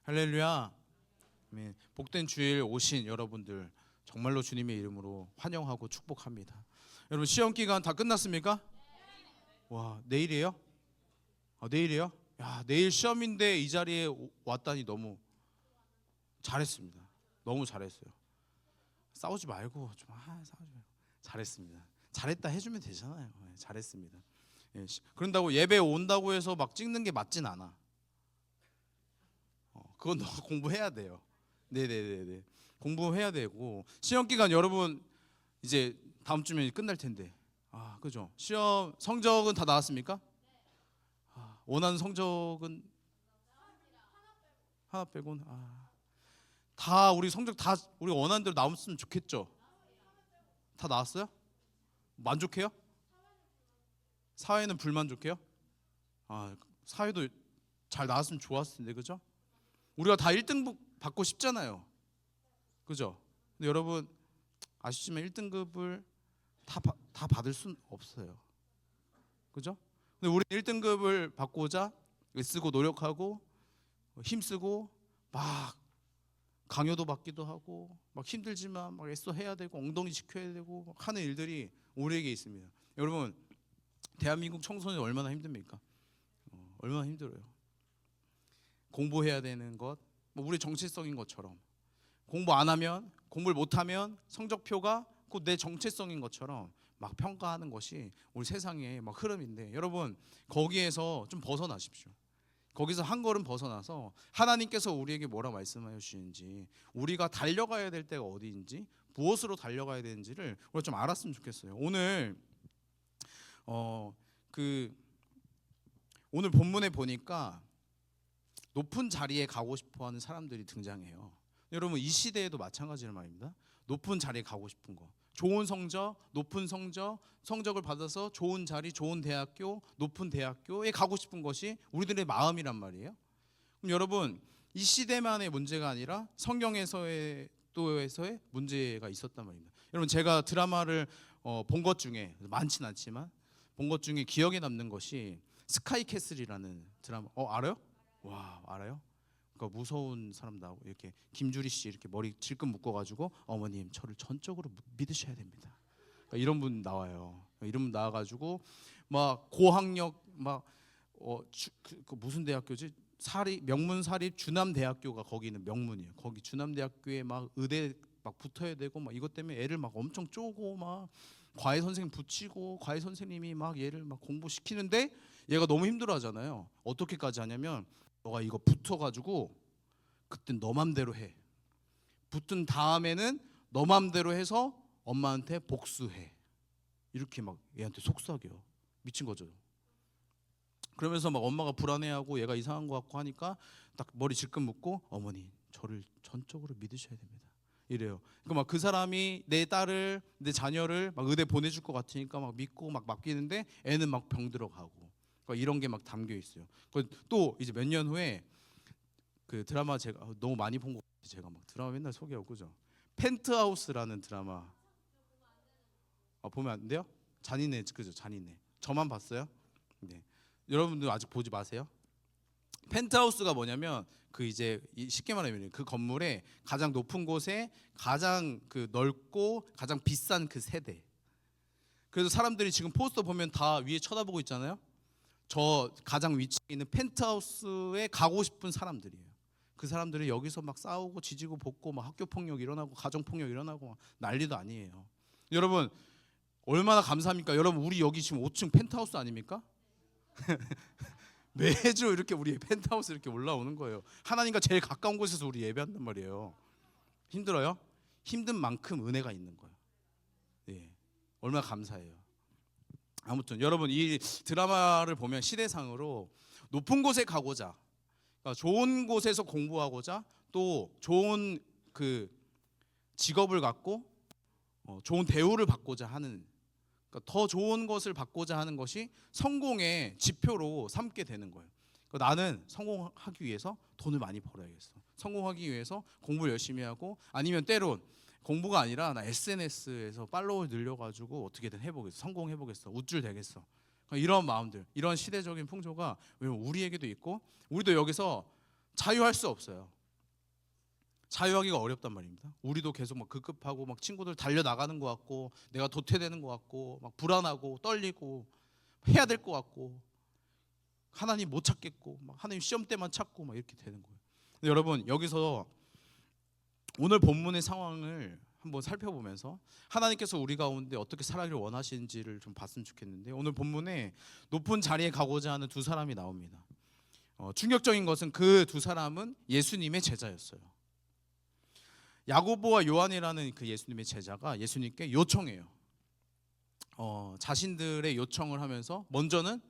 할렐루야. 아멘. 복된 주일 오신 여러분들 정말로 주님의 이름으로 환영하고 축복합니다. 여러분 시험 기간 다 끝났습니까? 와, 내일이에요? 내일이에요? 야, 내일 시험인데 이 자리에 왔다니 너무 잘했습니다. 너무 잘했어요. 싸우지 말고 싸우지 말고 잘했습니다. 잘했다 해주면 되잖아요. 잘했습니다. 그런다고 예배 온다고 해서 막 찍는 게 맞진 않아. 그건 너 공부해야 돼요. 네네네네. 공부해야 되고 시험 기간 여러분 이제 다음 주면 끝날 텐데. 그죠? 시험 성적은 다 나왔습니까? 원하는 성적은 하나 빼곤 다 우리 성적 다 우리 원하는 대로 나왔으면 좋겠죠. 다 나왔어요? 만족해요? 사회는 불만족해요? 사회도 잘 나왔으면 좋았을 텐데, 그죠? 우리가 다 1등급 받고 싶잖아요. 그죠? 근데 여러분 아시지만 1등급을 다 받을 수는 없어요. 그죠? 근데 우리 1등급을 받고자 애쓰고 노력하고 힘쓰고 막 강요도 받기도 하고 막 힘들지만 막 애써 해야 되고 엉덩이 지켜야 되고 막 하는 일들이 우리에게 있습니다. 여러분 대한민국 청소년 얼마나 힘듭니까? 얼마나 힘들어요. 공부해야 되는 것, 우리 정체성인 것처럼 공부 안 하면 공부를 못하면 성적표가 곧 내 정체성인 것처럼 막 평가하는 것이 우리 세상의 막 흐름인데 여러분 거기에서 좀 벗어나십시오. 거기서 한 걸음 벗어나서 하나님께서 우리에게 뭐라 말씀하여 주시는지 우리가 달려가야 될 때가 어디인지 무엇으로 달려가야 되는지를 우리가 좀 알았으면 좋겠어요. 오늘 오늘 본문에 보니까 높은 자리에 가고 싶어하는 사람들이 등장해요. 여러분 이 시대에도 마찬가지란 말입니다. 높은 자리에 가고 싶은 거, 좋은 성적, 높은 성적을 받아서 좋은 자리, 좋은 대학교, 높은 대학교에 가고 싶은 것이 우리들의 마음이란 말이에요. 그럼 여러분 이 시대만의 문제가 아니라 성경에서의 또에서의 문제가 있었단 말입니다. 여러분 제가 드라마를 본 것 중에 많진 않지만 본 것 중에 기억에 남는 것이 스카이캐슬이라는 드라마. 알아요? 와, 알아요? 그러니까 무서운 사람 나오고 이렇게 김주리 씨 이렇게 머리 질끈 묶어가지고 어머님 저를 전적으로 믿으셔야 됩니다. 그러니까 이런 분 나와요. 이런 분 나와가지고 막 고학력 무슨 대학교지? 명문사립 주남대학교가 거기 있는 명문이에요. 거기 주남대학교에 막 의대 막 붙어야 되고 막 이것 때문에 애를 막 엄청 쪼고 막 과외 선생님 붙이고 과외 선생님이 막 얘를 막 공부시키는데 얘가 너무 힘들어하잖아요. 어떻게까지 하냐면 너가 이거 붙어가지고 그땐 너 맘대로 해. 붙은 다음에는 너 맘대로 해서 엄마한테 복수해. 이렇게 막 얘한테 속삭여. 미친 거죠. 그러면서 막 엄마가 불안해하고 얘가 이상한 것 같고 하니까 딱 머리 질끈 묶고 어머니 저를 전적으로 믿으셔야 됩니다. 이래요. 그러니까 막 그 사람이 내 딸을 내 자녀를 막 의대 보내줄 것 같으니까 막 믿고 막 맡기는데 애는 막 병 들어가고. 그러니까 이런 게 막 담겨 있어요. 또 이제 몇 년 후에 그 드라마 제가 너무 많이 본 거 제가 막 드라마 맨날 소개하고 그죠? 펜트하우스라는 드라마 보면 안 돼요? 잔인해 그죠? 잔인해. 저만 봤어요? 네. 여러분들 아직 보지 마세요. 펜트하우스가 뭐냐면 그 이제 쉽게 말하면 그 건물의 가장 높은 곳에 가장 그 넓고 가장 비싼 그 세대. 그래서 사람들이 지금 포스터 보면 다 위에 쳐다보고 있잖아요. 저 가장 위치에 있는 펜트하우스에 가고 싶은 사람들이에요. 그 사람들이 여기서 막 싸우고 지지고 볶고 막 학교 폭력 일어나고 가정 폭력 일어나고 난리도 아니에요. 여러분 얼마나 감사합니까? 여러분 우리 여기 지금 5층 펜트하우스 아닙니까? 매주 이렇게 우리 펜트하우스 이렇게 올라오는 거예요. 하나님과 제일 가까운 곳에서 우리 예배한단 말이에요. 힘들어요? 힘든 만큼 은혜가 있는 거예요. 예, 얼마나 감사해요. 아무튼 여러분 이 드라마를 보면 시대상으로 높은 곳에 가고자, 그러니까 좋은 곳에서 공부하고자 또 좋은 그 직업을 갖고 좋은 대우를 받고자 하는, 그러니까 더 좋은 것을 받고자 하는 것이 성공의 지표로 삼게 되는 거예요. 그러니까 나는 성공하기 위해서 돈을 많이 벌어야겠어. 성공하기 위해서 공부를 열심히 하고 아니면 때론 공부가 아니라 나 SNS에서 팔로워 늘려가지고 어떻게든 해보겠어. 성공해보겠어. 우쭐 되겠어. 그러니까 이런 마음들, 이런 시대적인 풍조가 우리에게도 있고 우리도 여기서 자유할 수 없어요. 자유하기가 어렵단 말입니다. 우리도 계속 막 급급하고 막 친구들 달려 나가는 것 같고 내가 도태되는 것 같고 막 불안하고 떨리고 해야 될 것 같고 하나님 못 찾겠고 막 하나님 시험 때만 찾고 막 이렇게 되는 거예요. 근데 여러분 여기서 오늘 본문의 상황을 한번 살펴보면서 하나님께서 우리 가운데 어떻게 살아가기를 원하시는지를 좀 봤으면 좋겠는데 오늘 본문에 높은 자리에 가고자 하는 두 사람이 나옵니다. 충격적인 것은 그 두 사람은 예수님의 제자였어요. 야고보와 요한이라는 그 예수님의 제자가 예수님께 요청해요. 자신들의 요청을 하면서 먼저는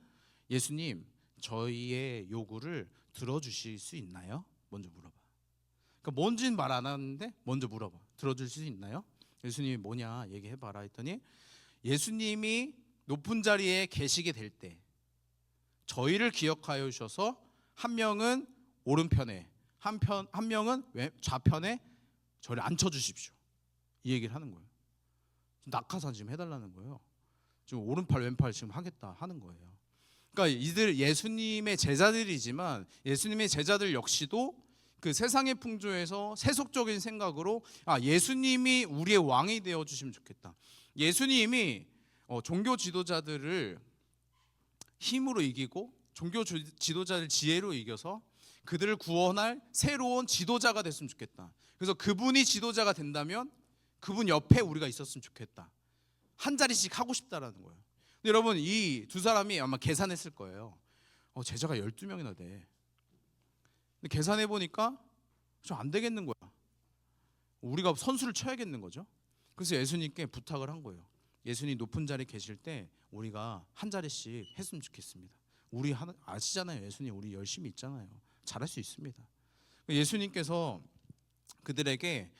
예수님 저희의 요구를 들어주실 수 있나요? 먼저 물어봐. 그러니까 뭔지는 말 안 하는데 먼저 물어봐. 들어줄 수 있나요? 예수님이 뭐냐 얘기해봐라 했더니 예수님이 높은 자리에 계시게 될 때 저희를 기억하여 주셔서 한 명은 오른편에 한 명은 좌편에 저를 앉혀주십시오. 이 얘기를 하는 거예요. 낙하산 지금 해달라는 거예요. 지금 오른팔 왼팔 지금 하겠다 하는 거예요. 그러니까 이들 예수님의 제자들이지만 예수님의 제자들 역시도 그 세상의 풍조에서 세속적인 생각으로 예수님이 우리의 왕이 되어 주시면 좋겠다. 예수님이 종교 지도자들을 힘으로 이기고 종교 지도자를 지혜로 이겨서 그들을 구원할 새로운 지도자가 됐으면 좋겠다. 그래서 그분이 지도자가 된다면 그분 옆에 우리가 있었으면 좋겠다. 한 자리씩 하고 싶다라는 거예요. 근데 여러분 이 두 사람이 아마 계산했을 거예요. 제자가 12명이나 돼. 근데 계산해 보니까 좀 안 되겠는 거야. 우리가 선수를 쳐야겠는 거죠. 그래서 예수님께 부탁을 한 거예요. 예수님 높은 자리에 계실 때 우리가 한 자리씩 했으면 좋겠습니다. 우리 아시잖아요. 예수님 우리 열심히 있잖아요. 잘할 수 있습니다. 예수님께서 그들에게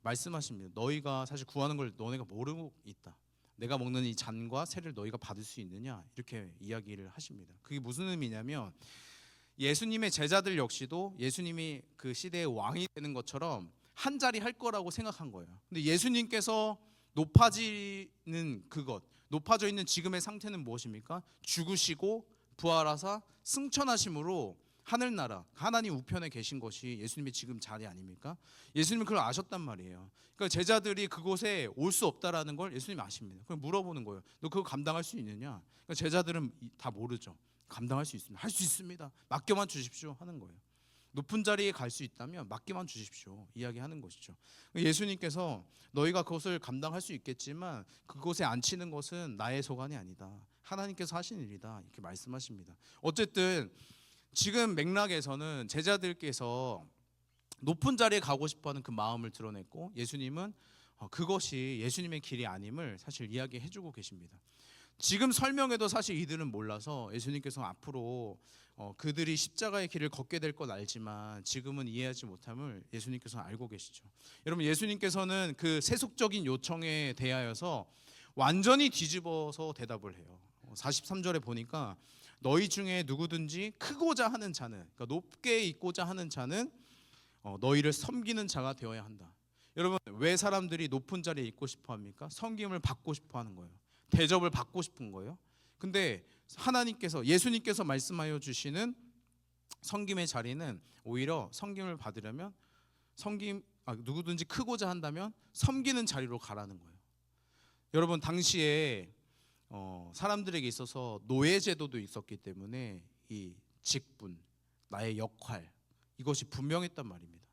말씀하십니다. 너희가 사실 구하는 걸 너네가 모르고 있다. 내가 먹는 이 잔과 세를 너희가 받을 수 있느냐 이렇게 이야기를 하십니다. 그게 무슨 의미냐면 예수님의 제자들 역시도 예수님이 그 시대의 왕이 되는 것처럼 한 자리 할 거라고 생각한 거예요. 근데 예수님께서 높아져 있는 지금의 상태는 무엇입니까? 죽으시고 부활하사 승천하심으로 하늘나라 하나님 우편에 계신 것이 예수님의 지금 자리 아닙니까? 예수님은 그걸 아셨단 말이에요. 그러니까 제자들이 그곳에 올 수 없다라는 걸 예수님이 아십니다. 그럼 물어보는 거예요. 너 그거 감당할 수 있느냐? 그러니까 제자들은 다 모르죠. 감당할 수 있습니다. 할 수 있습니다. 맡겨만 주십시오 하는 거예요. 높은 자리에 갈 수 있다면 맡기만 주십시오 이야기하는 것이죠. 예수님께서 너희가 그것을 감당할 수 있겠지만 그곳에 앉히는 것은 나의 소관이 아니다. 하나님께서 하신 일이다 이렇게 말씀하십니다. 어쨌든 지금 맥락에서는 제자들께서 높은 자리에 가고 싶어하는 그 마음을 드러냈고 예수님은 그것이 예수님의 길이 아님을 사실 이야기해주고 계십니다. 지금 설명해도 사실 이들은 몰라서 예수님께서 앞으로 그들이 십자가의 길을 걷게 될 건 알지만 지금은 이해하지 못함을 예수님께서는 알고 계시죠. 여러분 예수님께서는 그 세속적인 요청에 대하여서 완전히 뒤집어서 대답을 해요. 43절에 보니까 너희 중에 누구든지 크고자 하는 자는 그러니까 높게 있고자 하는 자는 너희를 섬기는 자가 되어야 한다. 여러분 왜 사람들이 높은 자리에 있고 싶어 합니까? 섬김을 받고 싶어 하는 거예요. 대접을 받고 싶은 거예요. 근데 하나님께서 예수님께서 말씀하여 주시는 섬김의 자리는 오히려 섬김을 받으려면 누구든지 크고자 한다면 섬기는 자리로 가라는 거예요. 여러분 당시에 사람들에게 있어서 노예 제도도 있었기 때문에 이 직분, 나의 역할 이것이 분명했단 말입니다.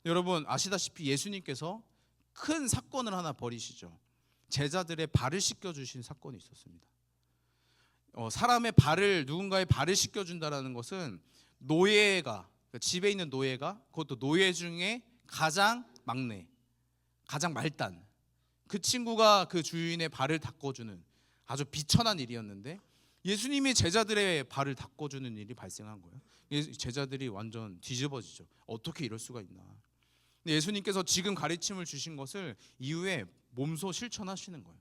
여러분 아시다시피 예수님께서 큰 사건을 하나 벌이시죠. 제자들의 발을 씻겨주신 사건이 있었습니다. 누군가의 발을 씻겨준다라는 것은 노예가 집에 있는 노예가 그것도 노예 중에 가장 막내, 가장 말단 그 친구가 그 주인의 발을 닦아주는 아주 비천한 일이었는데 예수님이 제자들의 발을 닦아주는 일이 발생한 거예요. 제자들이 완전 뒤집어지죠. 어떻게 이럴 수가 있나. 예수님께서 지금 가르침을 주신 것을 이후에 몸소 실천하시는 거예요.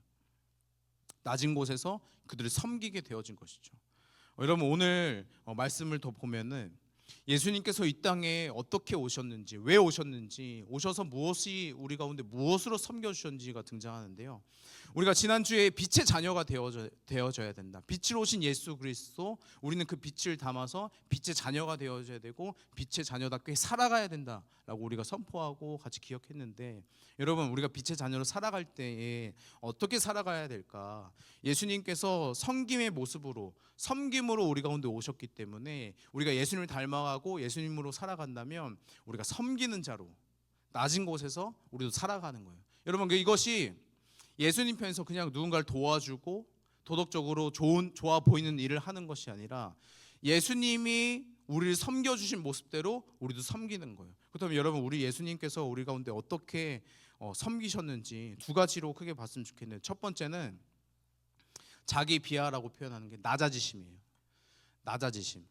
낮은 곳에서 그들을 섬기게 되어진 것이죠. 여러분 오늘 말씀을 더 보면은 예수님께서 이 땅에 어떻게 오셨는지, 왜 오셨는지, 오셔서 무엇이 우리 가운데 무엇으로 섬겨주셨는지가 등장하는데요. 우리가 지난주에 빛의 자녀가 되어져야 된다. 빛으로 오신 예수 그리스도, 우리는 그 빛을 담아서 빛의 자녀가 되어져야 되고 빛의 자녀답게 살아가야 된다라고 우리가 선포하고 같이 기억했는데, 여러분, 우리가 빛의 자녀로 살아갈 때에 어떻게 살아가야 될까? 예수님께서 섬김의 모습으로, 섬김으로 우리 가운데 오셨기 때문에 우리가 예수님을 닮아가고 예수님으로 살아간다면 우리가 섬기는 자로 낮은 곳에서 우리도 살아가는 거예요. 여러분, 이것이 예수님 편에서 그냥 누군가를 도와주고 도덕적으로 좋아 보이는 일을 하는 것이 아니라 예수님이 우리를 섬겨주신 모습대로 우리도 섬기는 거예요. 그렇다면 여러분, 우리 예수님께서 우리 가운데 어떻게 섬기셨는지 두 가지로 크게 봤으면 좋겠네요. 첫 번째는 자기 비하라고 표현하는 게 낮아지심이에요. 낮아지심.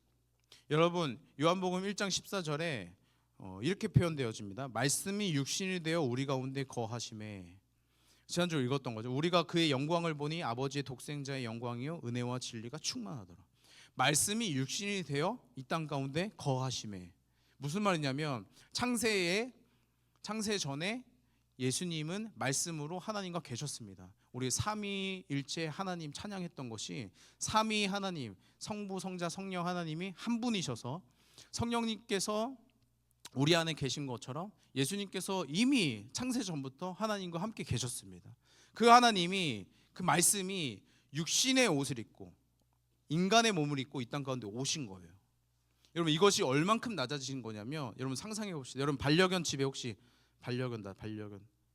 여러분, 요한복음 1장 14절에 이렇게 표현되어집니다. 말씀이 육신이 되어 우리 가운데 거하심에. 지난주에 읽었던 거죠. 우리가 그의 영광을 보니 아버지의 독생자의 영광이요 은혜와 진리가 충만하더라. 말씀이 육신이 되어 이 땅 가운데 거하심에. 무슨 말이냐면 창세 전에 예수님은 말씀으로 하나님과 계셨습니다. 우리 삼위일체 하나님 찬양했던 것이 삼위 하나님, 성부, 성자, 성령 하나님이 한 분이셔서 성령님께서 우리 안에 계신 것처럼 예수님께서 이미 창세 전부터 하나님과 함께 계셨습니다. 그 하나님이, 그 말씀이 육신의 옷을 입고 인간의 몸을 입고 이 땅 가운데 오신 거예요. 여러분, 이것이 얼만큼 낮아지신 거냐면, 여러분 상상해 봅시다. 여러분, 반려견 집에 혹시 반려견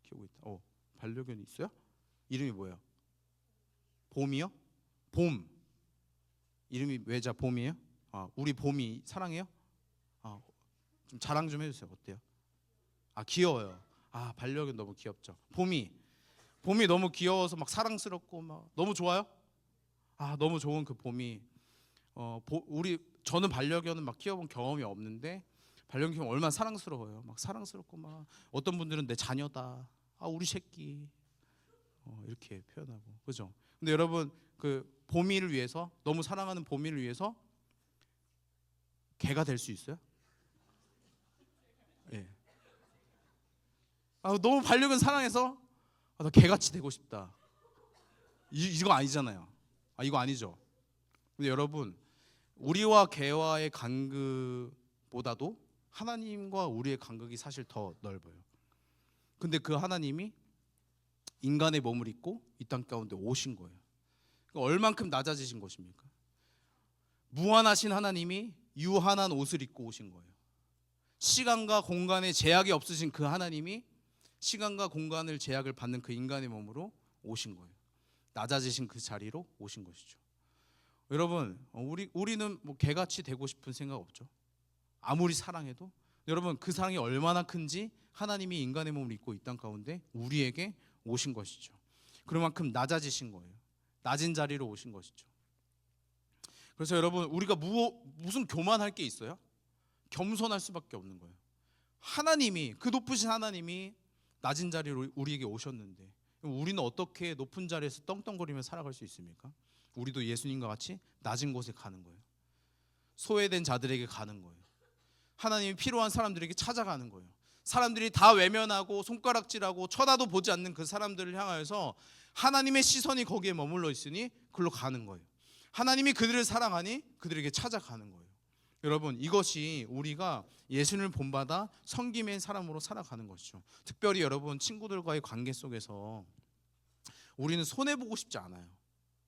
키우고 있다. 반려견 있어요? 이름이 뭐예요? 봄이요? 봄. 이름이 왜자 봄이에요? 우리 봄이 사랑해요? 좀 자랑 좀 해주세요. 어때요? 귀여워요. 반려견 너무 귀엽죠. 봄이 너무 귀여워서 막 사랑스럽고 막 너무 좋아요. 너무 좋은 그 봄이. 저는 반려견은 막 키워본 경험이 없는데 반려견 키우면 얼마나 사랑스러워요. 막 사랑스럽고 막 어떤 분들은 내 자녀다. 우리 새끼. 이렇게 표현하고, 그죠? 근데 여러분, 그 봄이를 위해서, 너무 사랑하는 봄이를 위해서 개가 될 수 있어요? 예. 너무 반려견 사랑해서 나 개같이 되고 싶다. 이거 아니잖아요. 이거 아니죠. 근데 여러분, 우리와 개와의 간극보다도 하나님과 우리의 간극이 사실 더 넓어요. 근데 그 하나님이 인간의 몸을 입고 이 땅 가운데 오신 거예요. 얼만큼 낮아지신 것입니까? 무한하신 하나님이 유한한 옷을 입고 오신 거예요. 시간과 공간에 제약이 없으신 그 하나님이 시간과 공간을 제약을 받는 그 인간의 몸으로 오신 거예요. 낮아지신 그 자리로 오신 것이죠. 여러분, 우리는 뭐 개같이 되고 싶은 생각 없죠. 아무리 사랑해도. 여러분, 그 사랑이 얼마나 큰지 하나님이 인간의 몸을 입고 이 땅 가운데 우리에게 오신 것이죠. 그만큼 낮아지신 거예요. 낮은 자리로 오신 것이죠. 그래서 여러분, 우리가 무슨 교만할 게 있어요? 겸손할 수밖에 없는 거예요. 하나님이, 그 높으신 하나님이 낮은 자리로 우리에게 오셨는데 우리는 어떻게 높은 자리에서 떵떵거리며 살아갈 수 있습니까? 우리도 예수님과 같이 낮은 곳에 가는 거예요. 소외된 자들에게 가는 거예요. 하나님이 필요한 사람들에게 찾아가는 거예요. 사람들이 다 외면하고 손가락질하고 쳐다도 보지 않는 그 사람들을 향하여서 하나님의 시선이 거기에 머물러 있으니 그걸로 가는 거예요. 하나님이 그들을 사랑하니 그들에게 찾아가는 거예요. 여러분, 이것이 우리가 예수님을 본받아 섬김의 사람으로 살아가는 것이죠. 특별히 여러분, 친구들과의 관계 속에서 우리는 손해보고 싶지 않아요.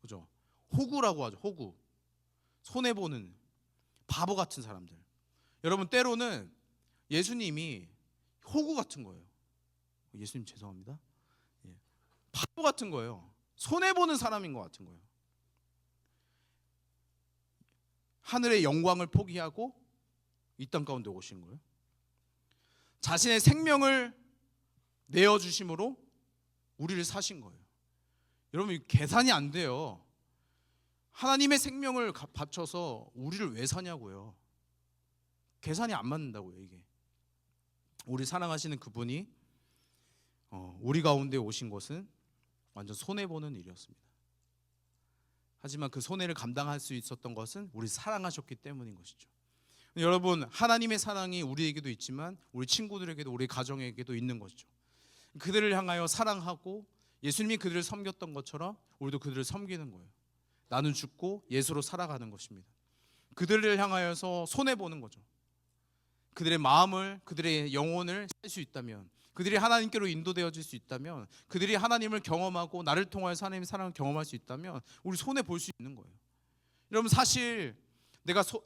그죠? 호구라고 하죠. 호구. 손해보는 바보 같은 사람들. 여러분, 때로는 예수님이 호구 같은 거예요. 예수님 죄송합니다. 바보 같은 거예요. 손해보는 사람인 것 같은 거예요. 하늘의 영광을 포기하고 이 땅 가운데 오신 거예요. 자신의 생명을 내어주심으로 우리를 사신 거예요. 여러분, 계산이 안 돼요. 하나님의 생명을 바쳐서 우리를 왜 사냐고요. 계산이 안 맞는다고요. 이게 우리 사랑하시는 그분이 우리 가운데 오신 것은 완전 손해보는 일이었습니다. 하지만 그 손해를 감당할 수 있었던 것은 우리 사랑하셨기 때문인 것이죠. 여러분, 하나님의 사랑이 우리에게도 있지만 우리 친구들에게도 우리 가정에게도 있는 것이죠. 그들을 향하여 사랑하고 예수님이 그들을 섬겼던 것처럼 우리도 그들을 섬기는 거예요. 나는 죽고 예수로 살아가는 것입니다. 그들을 향하여서 손해보는 거죠. 그들의 마음을, 그들의 영혼을 살 수 있다면, 그들이 하나님께로 인도되어질 수 있다면, 그들이 하나님을 경험하고 나를 통하여서 하나님의 사랑을 경험할 수 있다면 우리 손해볼 수 있는 거예요. 여러분, 사실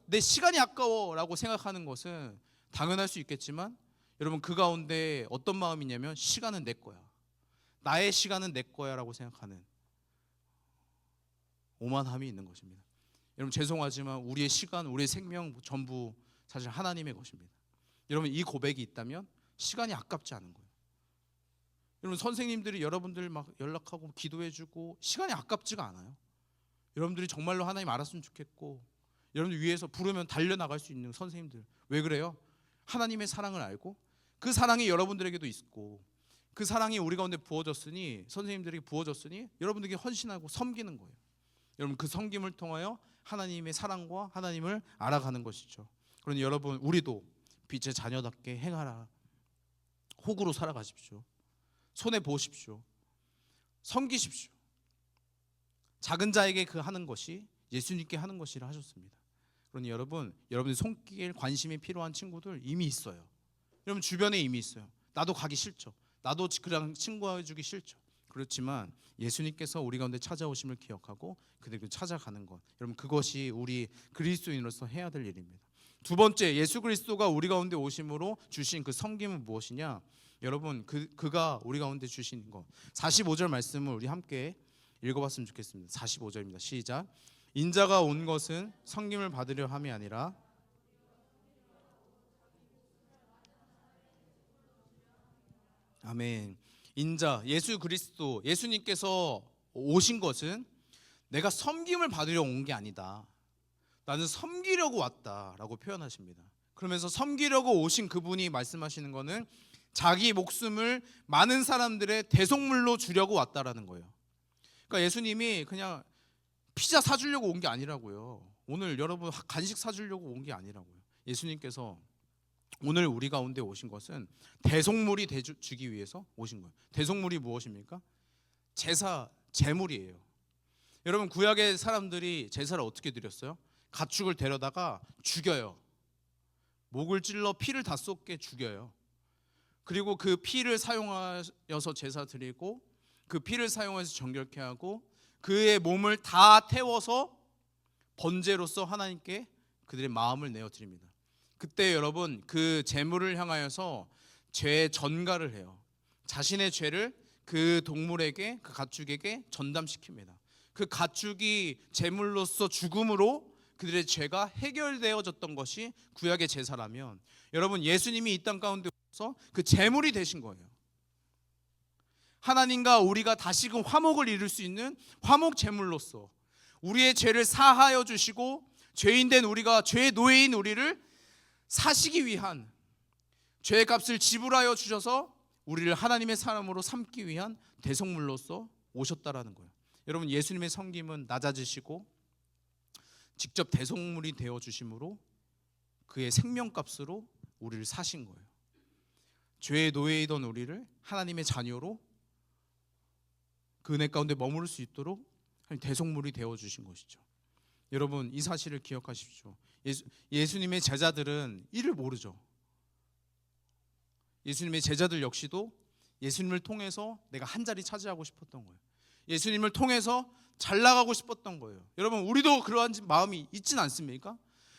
내 시간이 아까워라고 생각하는 것은 당연할 수 있겠지만, 여러분, 그 가운데 어떤 마음이냐면 시간은 내 거야, 나의 시간은 내 거야 라고 생각하는 오만함이 있는 것입니다. 여러분, 죄송하지만 우리의 시간, 우리의 생명 전부 사실 하나님의 것입니다. 여러분, 이 고백이 있다면 시간이 아깝지 않은 거예요. 여러분, 선생님들이 여러분들 막 연락하고 기도해주고 시간이 아깝지가 않아요. 여러분들이 정말로 하나님 알았으면 좋겠고, 여러분들 위해서 부르면 달려나갈 수 있는 선생님들, 왜 그래요? 하나님의 사랑을 알고 그 사랑이 여러분들에게도 있고, 그 사랑이 우리 가운데 부어졌으니, 선생님들에게 부어졌으니 여러분들에게 헌신하고 섬기는 거예요. 여러분, 그 섬김을 통하여 하나님의 사랑과 하나님을 알아가는 것이죠. 그러니 여러분, 우리도 빛의 자녀답게 행하라. 호구로 살아가십시오. 손해보십시오. 섬기십시오. 작은 자에게 그 하는 것이 예수님께 하는 것이라 하셨습니다. 그러니 여러분, 여러분의 손길 관심이 필요한 친구들 이미 있어요. 여러분 주변에 이미 있어요. 나도 가기 싫죠. 나도 그랑 친구해주기 싫죠. 그렇지만 예수님께서 우리 가운데 찾아오심을 기억하고 그들을 찾아가는 것, 여러분 그것이 우리 그리스도인으로서 해야 될 일입니다. 두 번째, 예수 그리스도가 우리 가운데 오심으로 주신 그 섬김은 무엇이냐? 여러분, 그가 우리 가운데 주신 것, 45절 말씀을 우리 함께 읽어봤으면 좋겠습니다. 45절입니다. 시작. 인자가 온 것은 섬김을 받으려 함이 아니라 아멘. 인자, 예수 그리스도, 예수님께서 오신 것은 내가 섬김을 받으려 온 게 아니다, 나는 섬기려고 왔다라고 표현하십니다. 그러면서 섬기려고 오신 그분이 말씀하시는 것은 자기 목숨을 많은 사람들의 대속물로 주려고 왔다라는 거예요. 그러니까 예수님이 그냥 피자 사주려고 온 게 아니라고요. 오늘 여러분 간식 사주려고 온 게 아니라고요. 예수님께서 오늘 우리 가운데 오신 것은 대속물이 되주기 위해서 오신 거예요. 대속물이 무엇입니까? 제사, 제물이에요. 여러분, 구약의 사람들이 제사를 어떻게 드렸어요? 가축을 데려다가 죽여요. 목을 찔러 피를 다 쏟게 죽여요. 그리고 그 피를 사용하여서 제사 드리고, 그 피를 사용해서 정결케 하고, 그의 몸을 다 태워서 번제로서 하나님께 그들의 마음을 내어 드립니다. 그때 여러분, 그 제물을 향하여서 죄 전가를 해요. 자신의 죄를 그 동물에게, 그 가축에게 전담시킵니다. 그 가축이 제물로서 죽음으로 그들의 죄가 해결되어졌던 것이 구약의 제사라면, 여러분 예수님이 이 땅 가운데 오셔서 그 제물이 되신 거예요. 하나님과 우리가 다시금 화목을 이룰 수 있는 화목 제물로서 우리의 죄를 사하여 주시고, 죄인된 우리가, 죄의 노예인 우리를 사시기 위한, 죄의 값을 지불하여 주셔서 우리를 하나님의 사람으로 삼기 위한 대속물로서 오셨다라는 거예요. 여러분, 예수님의 섬김은 낮아지시고 직접 대속물이 되어 주심으로 그의 생명값으로 우리를 사신 거예요. 죄의 노예이던 우리를 하나님의 자녀로 그 은혜 가운데 머무를 수 있도록 대속물이 되어 주신 것이죠. 여러분, 이 사실을 기억하십시오. 예수님의 제자들은 이를 모르죠. 예수님의 제자들 역시도 예수님을 통해서 내가 한 자리 차지하고 싶었던 거예요. 예수님을 통해서 잘 나가고 싶었던 거예요. 여러분, 우리도 그러한 마음이 있진 않습니까?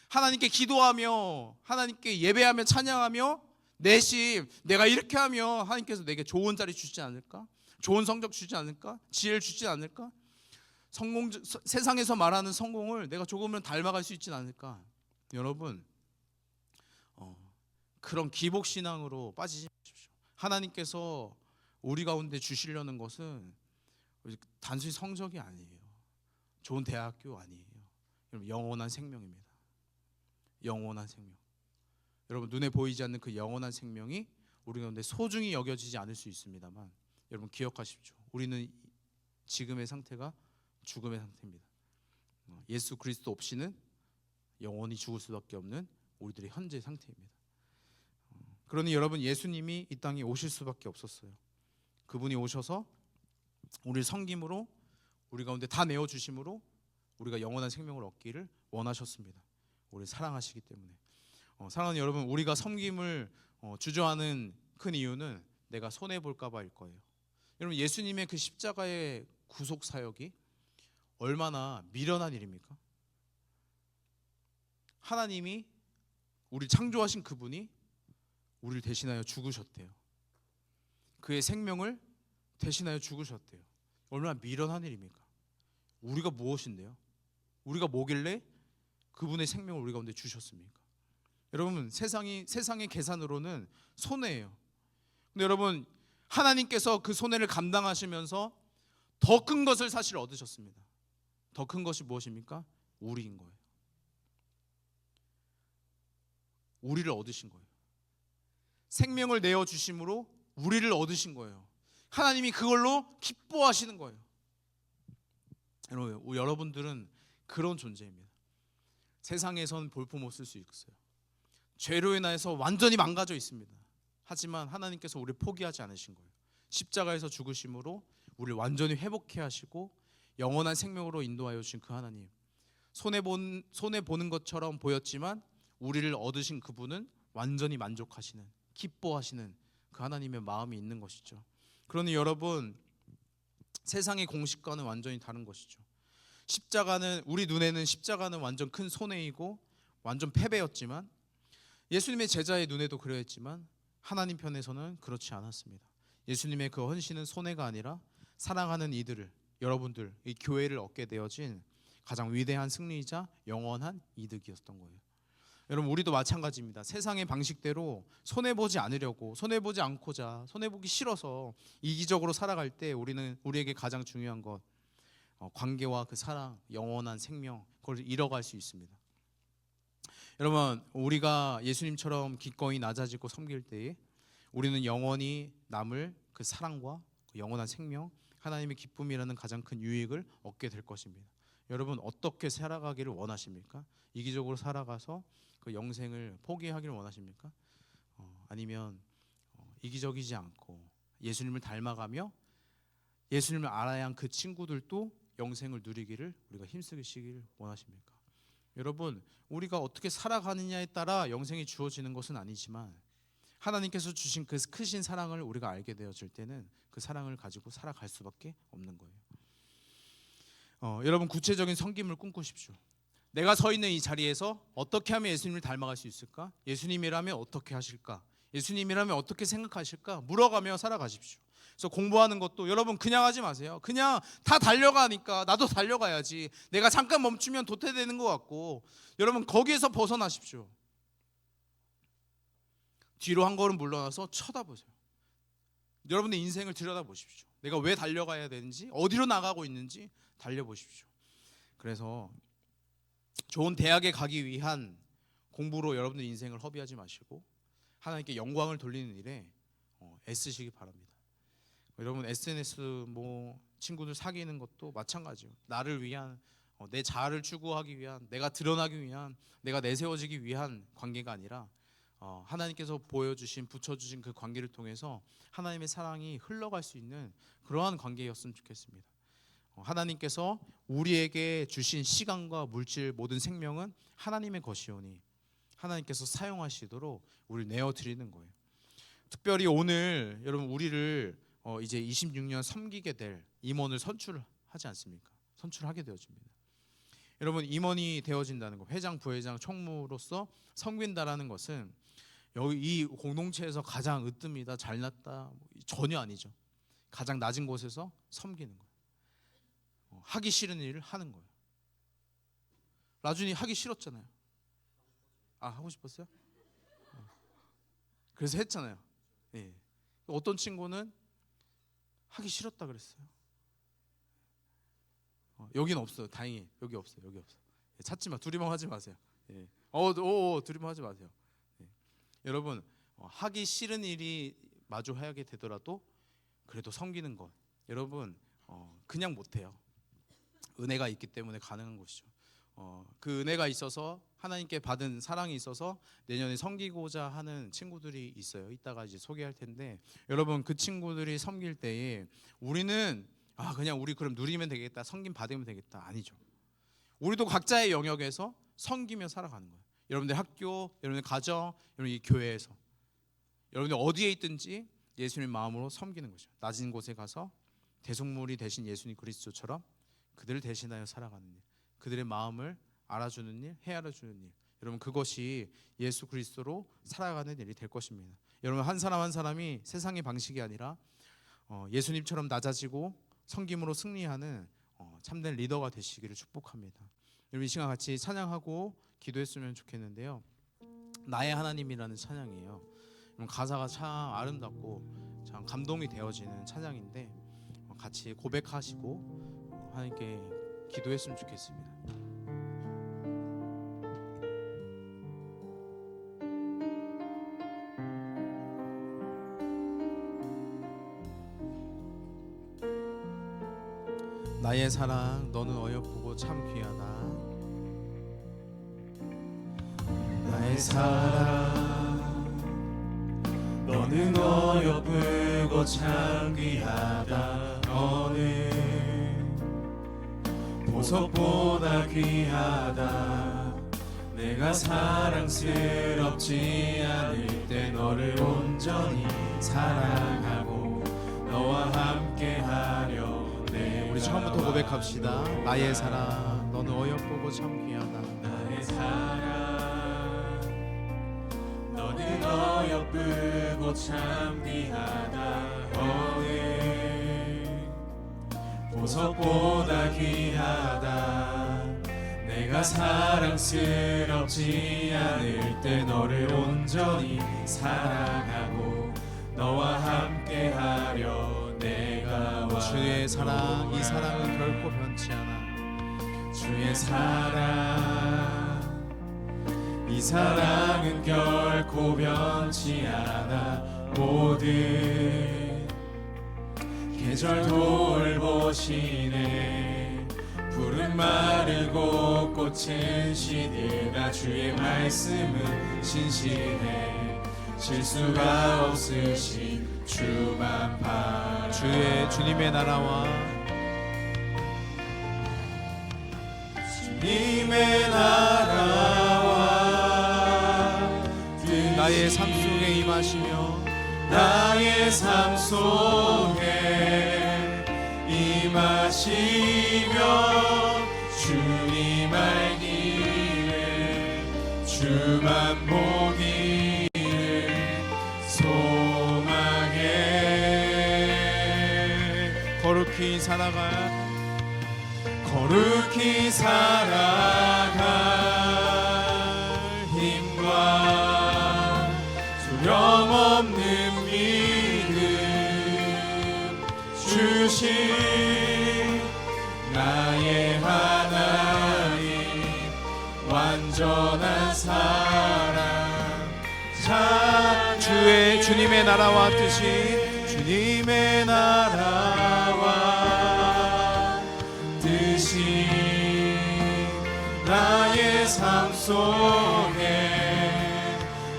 하나님께 기도하며, 하나님께 예배하며, 찬양하며, 내심 내가 이렇게 하면 하나님께서 내게 좋은 자리 주지 않을까? 좋은 성적 주지 않을까? 지혜를 주지 않을까? 세상에서 말하는 성공을 내가 조금은 닮아갈 수 있지 않을까? 여러분, 그런 기복신앙으로 빠지지 마십시오. 하나님께서 우리 가운데 주시려는 것은 단순히 성적이 아니에요. 좋은 대학교 아니에요. 여러분, 영원한 생명입니다. 영원한 생명. 여러분, 눈에 보이지 않는 그 영원한 생명이 우리 가운데 소중히 여겨지지 않을 수 있습니다만, 여러분 기억하십시오. 우리는 지금의 상태가 죽음의 상태입니다. 예수 그리스도 없이는 영원히 죽을 수밖에 없는 우리들의 현재 상태입니다. 그러니 여러분, 예수님이 이 땅에 오실 수밖에 없었어요. 그분이 오셔서 우리를 섬김으로, 우리 가운데 다 내어주심으로 우리가 영원한 생명을 얻기를 원하셨습니다. 우리를 사랑하시기 때문에. 사랑하는 여러분, 우리가 섬김을 주저하는 큰 이유는 내가 손해볼까 봐일 거예요. 여러분, 예수님의 그 십자가의 구속 사역이 얼마나 미련한 일입니까? 하나님이, 우리 창조하신 그분이 우리를 대신하여 죽으셨대요. 그의 생명을 대신하여 죽으셨대요. 얼마나 미련한 일입니까? 우리가 무엇인데요? 우리가 뭐길래 그분의 생명을 우리 가운데 주셨습니까? 여러분, 세상의 계산으로는 손해예요. 근데 여러분, 하나님께서 그 손해를 감당하시면서 더 큰 것을 사실 얻으셨습니다. 더 큰 것이 무엇입니까? 우리인 거예요. 우리를 얻으신 거예요. 생명을 내어 주심으로 우리를 얻으신 거예요. 하나님이 그걸로 기뻐하시는 거예요. 여러분들은 그런 존재입니다. 세상에선 볼품 없을 수 있어요. 죄로 인해서 완전히 망가져 있습니다. 하지만 하나님께서 우리를 포기하지 않으신 거예요. 십자가에서 죽으심으로 우리를 완전히 회복해 하시고 영원한 생명으로 인도하여 주신 그 하나님, 손해보는 것처럼 보였지만 우리를 얻으신 그분은 완전히 만족하시는, 기뻐하시는 그 하나님의 마음이 있는 것이죠. 그러니 여러분, 세상의 공식과는 완전히 다른 것이죠. 십자가는, 우리 눈에는 십자가는 완전 큰 손해이고 완전 패배였지만, 예수님의 제자의 눈에도 그러했지만 하나님 편에서는 그렇지 않았습니다. 예수님의 그 헌신은 손해가 아니라 사랑하는 이들을, 여러분들, 이 교회를 얻게 되어진 가장 위대한 승리이자 영원한 이득이었던 거예요. 여러분, 우리도 마찬가지입니다. 세상의 방식대로 손해보지 않으려고, 손해보지 않고자, 손해보기 싫어서 이기적으로 살아갈 때 우리에게 가장 중요한 것, 관계와 그 사랑, 영원한 생명, 그걸 잃어갈 수 있습니다. 여러분, 우리가 예수님처럼 기꺼이 낮아지고 섬길 때에 우리는 영원히 남을 그 사랑과 그 영원한 생명, 하나님의 기쁨이라는 가장 큰 유익을 얻게 될 것입니다. 여러분, 어떻게 살아가기를 원하십니까? 이기적으로 살아가서 그 영생을 포기하기를 원하십니까? 아니면 이기적이지 않고 예수님을 닮아가며 예수님을 알아야 한 그 친구들도 영생을 누리기를 우리가 힘쓰시기를 원하십니까? 여러분, 우리가 어떻게 살아가느냐에 따라 영생이 주어지는 것은 아니지만 하나님께서 주신 그 크신 사랑을 우리가 알게 되어질 때는 그 사랑을 가지고 살아갈 수밖에 없는 거예요. 여러분, 구체적인 섬김을 꿈꾸십시오. 내가 서 있는 이 자리에서 어떻게 하면 예수님을 닮아갈 수 있을까? 예수님이라면 어떻게 하실까? 예수님이라면 어떻게 생각하실까? 물어가며 살아가십시오. 그래서 공부하는 것도 여러분 그냥 하지 마세요. 그냥 다 달려가니까 나도 달려가야지. 내가 잠깐 멈추면 도태되는 것 같고, 여러분 거기에서 벗어나십시오. 뒤로 한 걸음 물러나서 쳐다보세요. 여러분의 인생을 들여다보십시오. 내가 왜 달려가야 되는지, 어디로 나가고 있는지 달려보십시오. 그래서 좋은 대학에 가기 위한 공부로 여러분의 인생을 허비하지 마시고 하나님께 영광을 돌리는 일에 애쓰시기 바랍니다. 여러분, SNS 친구들 사귀는 것도 마찬가지예요. 나를 위한, 내 자아를 추구하기 위한, 내가 드러나기 위한, 내가 내세워지기 위한 관계가 아니라 하나님께서 보여주신, 붙여주신 그 관계를 통해서 하나님의 사랑이 흘러갈 수 있는 그러한 관계였으면 좋겠습니다. 하나님께서 우리에게 주신 시간과 물질, 모든 생명은 하나님의 것이오니 하나님께서 사용하시도록 우리를 내어드리는 거예요. 특별히 오늘 여러분, 우리를 이제 26년 섬기게 될 임원을 선출하지 않습니까? 선출하게 되어집니다. 여러분, 임원이 되어진다는 것, 회장, 부회장, 총무로서 섬긴다라는 것은 여기 이 공동체에서 가장 으뜸이다, 잘났다, 전혀 아니죠. 가장 낮은 곳에서 섬기는 거예요. 하기 싫은 일을 하는 거예요. 라준이 하기 싫었잖아요. 하고 싶었어요? 그래서 했잖아요. 예. 어떤 친구는 하기 싫었다 그랬어요. 여기는 없어요. 다행히 여기 없어요. 여기 없어. 예, 찾지 마. 두리번 하지 마세요. 예. 두리번 하지 마세요. 예. 여러분, 하기 싫은 일이 마주 하게 되더라도 그래도 섬기는 것, 여러분 그냥 못해요. 은혜가 있기 때문에 가능한 것이죠. 그 은혜가 있어서 하나님께 받은 사랑이 있어서 내년에 섬기고자 하는 친구들이 있어요. 이따가 이제 소개할 텐데, 여러분 그 친구들이 섬길 때에 우리는 그냥 우리 그럼 누리면 되겠다, 섬김 받으면 되겠다, 아니죠. 우리도 각자의 영역에서 섬기며 살아가는 거예요. 여러분들 학교, 여러분들 가정, 여러분 이 교회에서, 여러분들 어디에 있든지 예수님 마음으로 섬기는 거죠. 낮은 곳에 가서 대속물이 되신 예수님 그리스도처럼 그들을 대신하여 살아가는 일, 그들의 마음을 알아주는 일, 헤아려주는 일, 여러분 그것이 예수 그리스도로 살아가는 일이 될 것입니다. 여러분 한 사람 한 사람이 세상의 방식이 아니라 예수님처럼 낮아지고 섬김으로 승리하는 참된 리더가 되시기를 축복합니다. 여러분 이 시간 같이 찬양하고 기도했으면 좋겠는데요. 나의 하나님이라는 찬양이에요. 여러분 가사가 참 아름답고 참 감동이 되어지는 찬양인데 같이 고백하시고 하나님께 기도했으면 좋겠습니다. 나의 사랑 너는 어여쁘고 참 귀하다. 나의 사랑 너는 어여쁘고 참 귀하다. 너는 보석보다 귀하다. 내가 사랑스럽지 않을 때 너를 온전히 사랑하고 너와 함께하려. 우리 처음부터 고백합시다. 나의 사랑 너는 어여쁘고 참 귀하다. 나의 사랑 너는 어여쁘고 참 귀하다. 너는 보석보다 귀하다. 내가 사랑스럽지 않을 때 너를 온전히 사랑하고 너와 함께하려. 내가 주의 사랑, 이 사랑은 결코 변치 않아. 주의 사랑, 이 사랑은 결코 변치 않아. 모든 계절 돌보시네. 푸른 마르고 꽃은 시들다. 주의 말씀은 신실해. 실수가 없으신 주만 바라. 주님의 나라와 주님의 나라와 나의 삶 속에 임하시며 나의 삶 속에 임하시며 주님 알기를 주만 보기를 거룩히 살아갈 힘과 두려움없는 믿음 주신 나의 하나님 완전한 사랑. 주님의 나라와 뜻이 주님의 나라와 뜻이 나의 삶 속에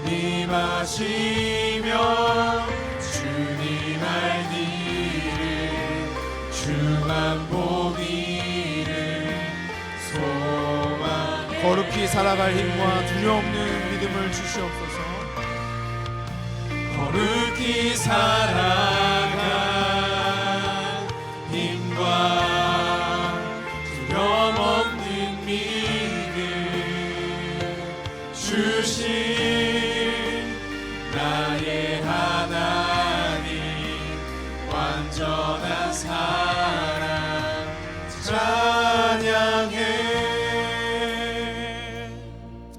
임하시며 주님 알기를 주만 보기를 소망. 거룩히 살아갈 힘과 두려움없는 믿음을 주시옵소서. 거룩히 살아갈 힘과 두려움없는 믿음 주신 나의 하나님 완전한 사랑 찬양해.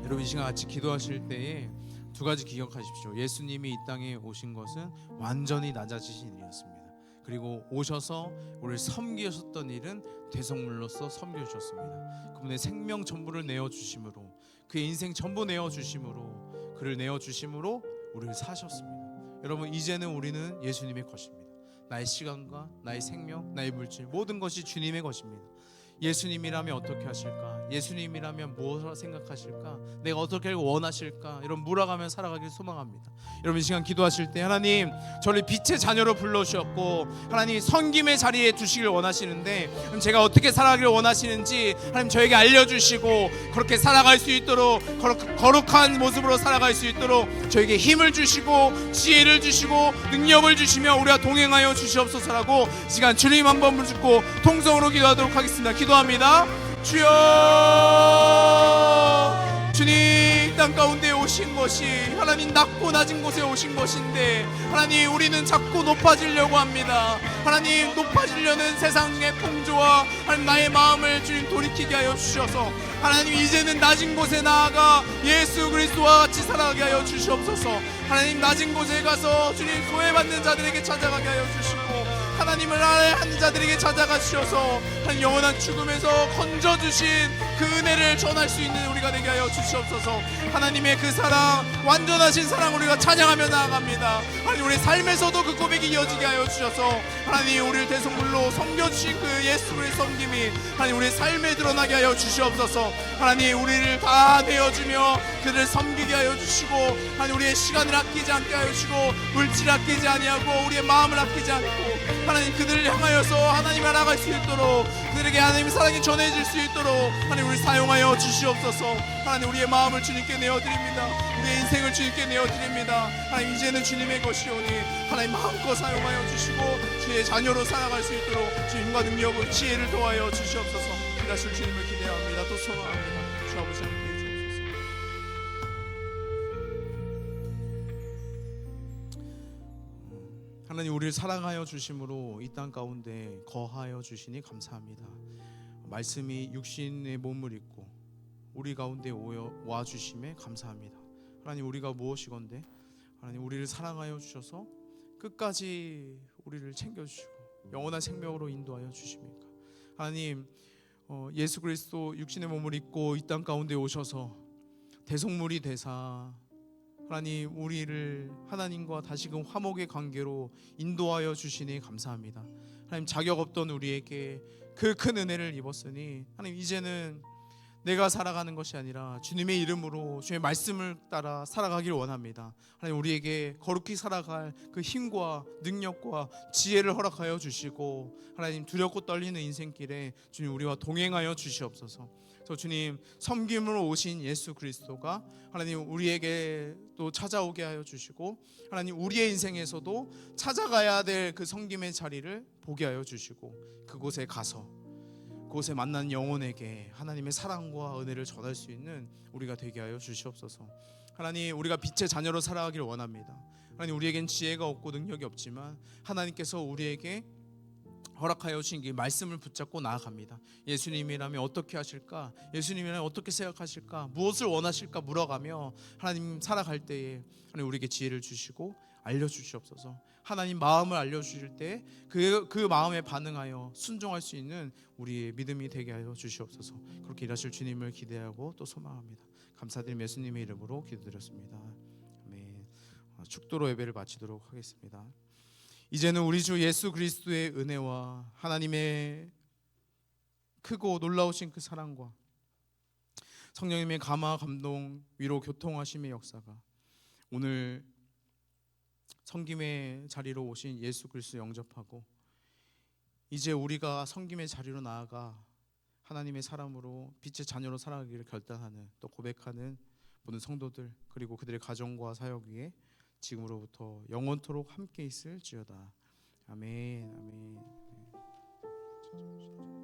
여러분 이 시간 같이 기도하실 때에 두 가지 기억하십시오. 예수님이 이 땅에 오신 것은 완전히 낮아지신 일이었습니다. 그리고 오셔서 우리를 섬기셨던 일은 대성물로서 섬겨주셨습니다. 그분의 생명 전부를 내어주심으로, 그의 인생 전부 내어주심으로, 그를 내어주심으로 우리를 사셨습니다. 여러분 이제는 우리는 예수님의 것입니다. 나의 시간과 나의 생명, 나의 물질 모든 것이 주님의 것입니다. 예수님이라면 어떻게 하실까? 예수님이라면 무엇을 생각하실까? 내가 어떻게 원하실까? 이런 물어가며 살아가길 소망합니다. 여러분 이 시간 기도하실 때 하나님 저를 빛의 자녀로 불러주셨고 하나님 섬김의 자리에 두시길 원하시는데 제가 어떻게 살아가길 원하시는지 하나님 저에게 알려주시고 그렇게 살아갈 수 있도록 거룩한 모습으로 살아갈 수 있도록 저에게 힘을 주시고 지혜를 주시고 능력을 주시며 우리와 동행하여 주시옵소서라고 시간 주님 한 번 붙잡고 통성으로 기도하도록 하겠습니다. 기도합니다. 주여, 주님 땅 가운데 오신 것이 하나님 낮고 낮은 곳에 오신 것인데 하나님 우리는 자꾸 높아지려고 합니다. 하나님 높아지려는 세상의 풍조와 하나님 나의 마음을 주님 돌이키게 하여 주셔서 하나님 이제는 낮은 곳에 나아가 예수 그리스도와 같이 살아가게 하여 주시옵소서. 하나님 낮은 곳에 가서 주님 소외받는 자들에게 찾아가게 하여 주시고 하나님을 아뢰는 자들에게 찾아가 주셔서 한 영원한 죽음에서 건져주신 그 은혜를 전할 수 있는 우리가 되게 하여 주시옵소서. 하나님의 그 사랑, 완전하신 사랑 우리가 찬양하며 나아갑니다. 하나님 우리 삶에서도 그 고백이 이어지게 하여 주셔서 하나님 우리를 대성물로 섬겨주신 그 예수 그리스도의 섬김이 하나님 우리의 삶에 드러나게 하여 주시옵소서. 하나님 우리를 다 내어주며 그들을 섬기게 하여 주시고 하나님 우리의 시간을 아끼지 않게 하여 주시고 물질을 아끼지 아니하고 우리의 마음을 아끼지 않고 하나님 그들을 향하여서 하나님 알아갈 수 있도록 그들에게 하나님의 사랑이 전해질 수 있도록 하나님 우리 사용하여 주시옵소서. 하나님 우리의 마음을 주님께 내어드립니다. 우리의 인생을 주님께 내어드립니다. 하나님 이제는 주님의 것이오니 하나님 마음껏 사용하여 주시고 주의 자녀로 살아갈 수 있도록 주님과 능력을 지혜를 도하여 주시옵소서. 일하실 주님을 기대합니다. 또 소망합니다. 주 아버지 함께 해주옵소서. 하나님 우리를 사랑하여 주심으로 이 땅 가운데 거하여 주시니 감사합니다. 말씀이 육신의 몸을 입고 우리 가운데 와 주심에 감사합니다. 하나님 우리가 무엇이건데 하나님 우리를 사랑하여 주셔서 끝까지 우리를 챙겨주시고 영원한 생명으로 인도하여 주십니까? 하나님 예수 그리스도 육신의 몸을 입고 이 땅 가운데 오셔서 대속물이 되사 하나님 우리를 하나님과 다시금 화목의 관계로 인도하여 주시니 감사합니다. 하나님 자격 없던 우리에게 그 큰 은혜를 입었으니 하나님 이제는 내가 살아가는 것이 아니라 주님의 이름으로 주의 말씀을 따라 살아가길 원합니다. 하나님 우리에게 거룩히 살아갈 그 힘과 능력과 지혜를 허락하여 주시고 하나님 두렵고 떨리는 인생길에 주님 우리와 동행하여 주시옵소서. 그래서 주님 섬김으로 오신 예수 그리스도가 하나님 우리에게 또 찾아오게 하여 주시고 하나님 우리의 인생에서도 찾아가야 될 그 섬김의 자리를 보게 하여 주시고 그곳에 가서 그곳에 만난 영혼에게 하나님의 사랑과 은혜를 전할 수 있는 우리가 되게 하여 주시옵소서. 하나님 우리가 빛의 자녀로 살아가길 원합니다. 하나님 우리에겐 지혜가 없고 능력이 없지만 하나님께서 우리에게 허락하여 주신 이 말씀을 붙잡고 나아갑니다. 예수님이라면 어떻게 하실까? 예수님이라면 어떻게 생각하실까? 무엇을 원하실까? 물어가며 하나님 살아갈 때에 하나님 우리에게 지혜를 주시고 알려주시옵소서. 하나님 마음을 알려주실 때 그 마음에 반응하여 순종할 수 있는 우리의 믿음이 되게 하여 주시옵소서. 그렇게 일하실 주님을 기대하고 또 소망합니다. 감사드리며 예수님의 이름으로 기도드렸습니다. 아멘. 축도로 예배를 마치도록 하겠습니다. 이제는 우리 주 예수 그리스도의 은혜와 하나님의 크고 놀라우신 그 사랑과 성령님의 감화 감동 위로 교통하심의 역사가 오늘 섬김의 자리로 오신 예수 그리스도 영접하고 이제 우리가 섬김의 자리로 나아가 하나님의 사람으로 빛의 자녀로 살아가기를 결단하는 또 고백하는 모든 성도들 그리고 그들의 가정과 사역 위에 지금으로부터 영원토록 함께 있을지어다. 아멘. 아멘.